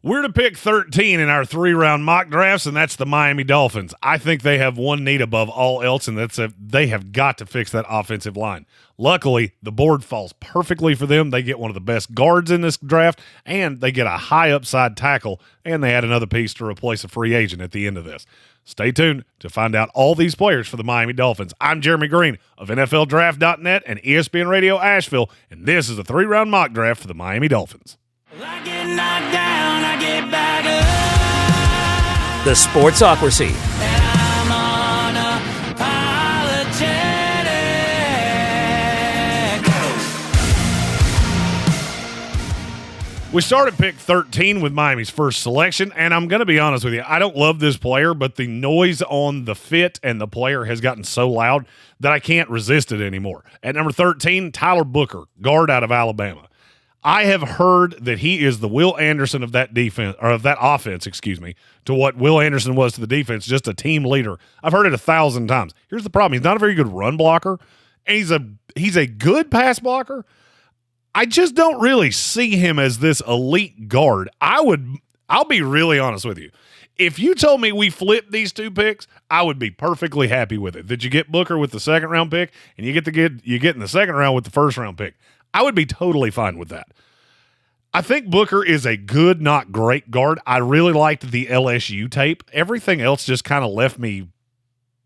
We're to pick 13 in our 3-round mock drafts, and that's the Miami Dolphins. I think they have one need above all else, and that's they have got to fix that offensive line. Luckily, the board falls perfectly for them. They get one of the best guards in this draft, and they get a high upside tackle, and they add another piece to replace a free agent at the end of this. Stay tuned to find out all these players for the Miami Dolphins. I'm Jeremy Green of NFLDraft.net and ESPN Radio Asheville, and this is a 3-round mock draft for the Miami Dolphins. I get knocked down, I get back up. The Sportsocracy. And I'm unapologetic. We started pick 13 with Miami's first selection, and I'm going to be honest with you. I don't love this player, but the noise on the fit and the player has gotten so loud that I can't resist it anymore. At number 13, Tyler Booker, guard out of Alabama. I have heard that he is the Will Anderson of that defense, or of that offense, to what Will Anderson was to the defense, just a team leader. I've heard it 1,000 times. Here's the problem. He's not a very good run blocker, and he's a good pass blocker. I just don't really see him as this elite guard. I'll be really honest with you. If you told me we flipped these two picks, I would be perfectly happy with it. That you get Booker with the second round pick, and you get in the second round with the first round pick. I would be totally fine with that. I think Booker is a good, not great guard. I really liked the LSU tape. Everything else just kind of left me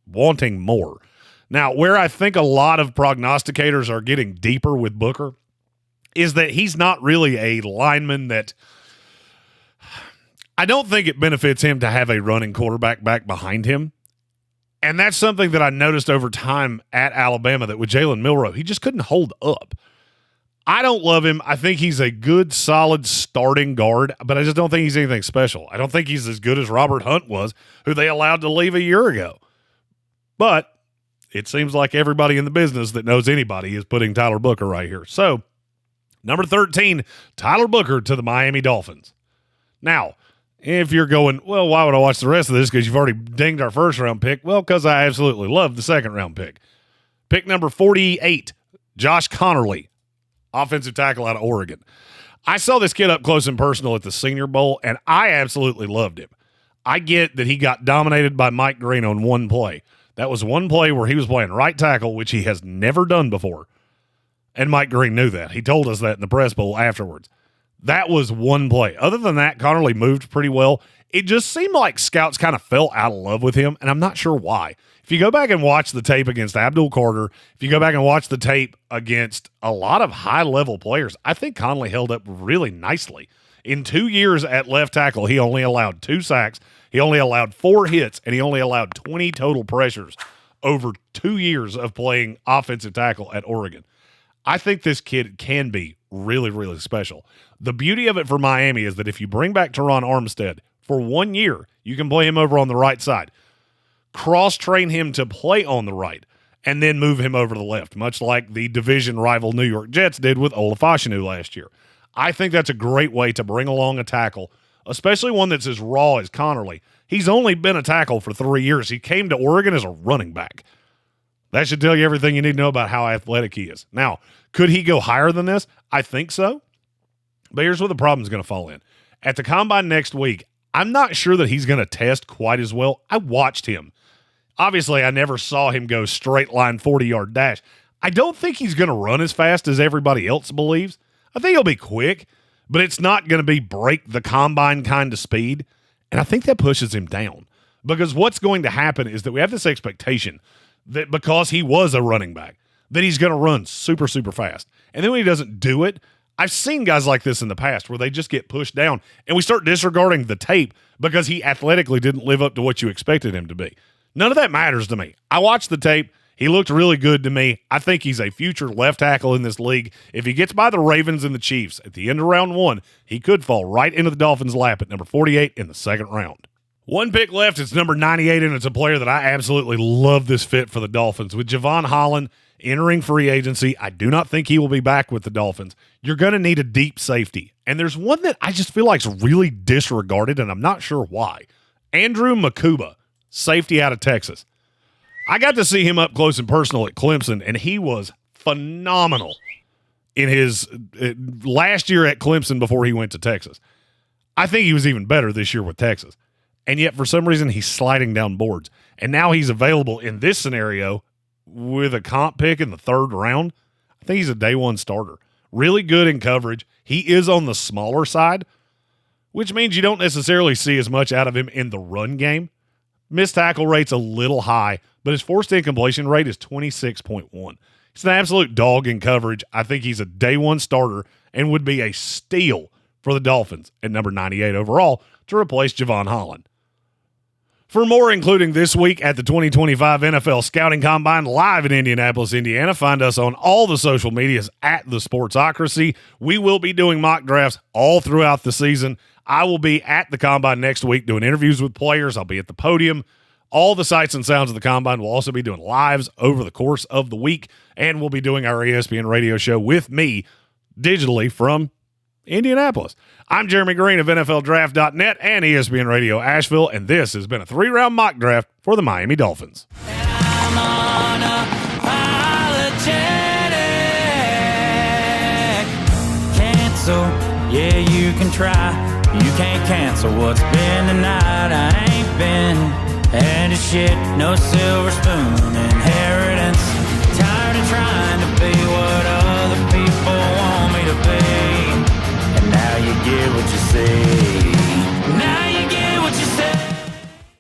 wanting more. Now, where I think a lot of prognosticators are getting deeper with Booker is that he's not really a lineman that I don't think it benefits him to have a running quarterback back behind him. And that's something that I noticed over time at Alabama, that with Jalen Milroe, he just couldn't hold up. I don't love him. I think he's a good, solid starting guard, but I just don't think he's anything special. I don't think he's as good as Robert Hunt was, who they allowed to leave a year ago. But it seems like everybody in the business that knows anybody is putting Tyler Booker right here. So, number 13, Tyler Booker to the Miami Dolphins. Now, if you're going, well, why would I watch the rest of this? Because you've already dinged our first-round pick. Well, because I absolutely love the second-round pick. Pick number 48, Josh Conerly, offensive tackle out of Oregon. I saw this kid up close and personal at the Senior Bowl, and I absolutely loved him. I get that he got dominated by Mike Green on one play. That was one play where he was playing right tackle, which he has never done before. And Mike Green knew that. He told us that in the press bowl afterwards. That was one play. Other than that, Conerly moved pretty well. It just seemed like scouts kind of fell out of love with him, and I'm not sure why. If you go back and watch the tape against Abdul Carter, if you go back and watch the tape against a lot of high-level players, I think Conerly held up really nicely. In 2 years at left tackle, he only allowed 2 sacks, he only allowed 4 hits, and he only allowed 20 total pressures over 2 years of playing offensive tackle at Oregon. I think this kid can be really, really special. The beauty of it for Miami is that if you bring back Teron Armstead for 1 year, you can play him over on the right side. Cross-train him to play on the right, and then move him over to the left, much like the division rival New York Jets did with Olafashinu last year. I think that's a great way to bring along a tackle, especially one that's as raw as Conerly. He's only been a tackle for 3 years. He came to Oregon as a running back. That should tell you everything you need to know about how athletic he is. Now, could he go higher than this? I think so. But here's where the problem's going to fall in. At the Combine next week, I'm not sure that he's going to test quite as well. I watched him. Obviously, I never saw him go straight line 40-yard dash. I don't think he's going to run as fast as everybody else believes. I think he'll be quick, but it's not going to be break the combine kind of speed. And I think that pushes him down, because what's going to happen is that we have this expectation that because he was a running back, that he's going to run super, super fast. And then when he doesn't do it, I've seen guys like this in the past where they just get pushed down and we start disregarding the tape because he athletically didn't live up to what you expected him to be. None of that matters to me. I watched the tape. He looked really good to me. I think he's a future left tackle in this league. If he gets by the Ravens and the Chiefs at the end of round 1, he could fall right into the Dolphins' lap at number 48 in the second round. One pick left. It's number 98, and it's a player that I absolutely love this fit for the Dolphins. With Javon Holland entering free agency, I do not think he will be back with the Dolphins. You're going to need a deep safety, and there's one that I just feel like is really disregarded, and I'm not sure why. Andrew Mukuba, safety out of Texas. I got to see him up close and personal at Clemson, and he was phenomenal in his last year at Clemson before he went to Texas. I think he was even better this year with Texas. And yet, for some reason, he's sliding down boards. And now he's available in this scenario with a comp pick in the 3rd round. I think he's a day one starter. Really good in coverage. He is on the smaller side, which means you don't necessarily see as much out of him in the run game. Missed tackle rate's a little high, but his forced incompletion rate is 26.1. He's an absolute dog in coverage. I think he's a day one starter and would be a steal for the Dolphins at number 98 overall to replace Javon Holland. For more, including this week at the 2025 NFL Scouting Combine live in Indianapolis, Indiana, find us on all the social medias at The Sportsocracy. We will be doing mock drafts all throughout the season. I will be at the Combine next week doing interviews with players. I'll be at the podium. All the sights and sounds of the Combine. We'll also be doing lives over the course of the week, and we'll be doing our ESPN radio show with me digitally from Indianapolis. I'm Jeremy Green of NFLDraft.net and ESPN Radio Asheville, and this has been a 3-round mock draft for the Miami Dolphins. I'm unapologetic. Cancel, yeah, you can try. You can't cancel what's been tonight. I ain't been had a shit, no silver spoon inheritance. Tired of trying to be what other people want me to be. And now you get what you see.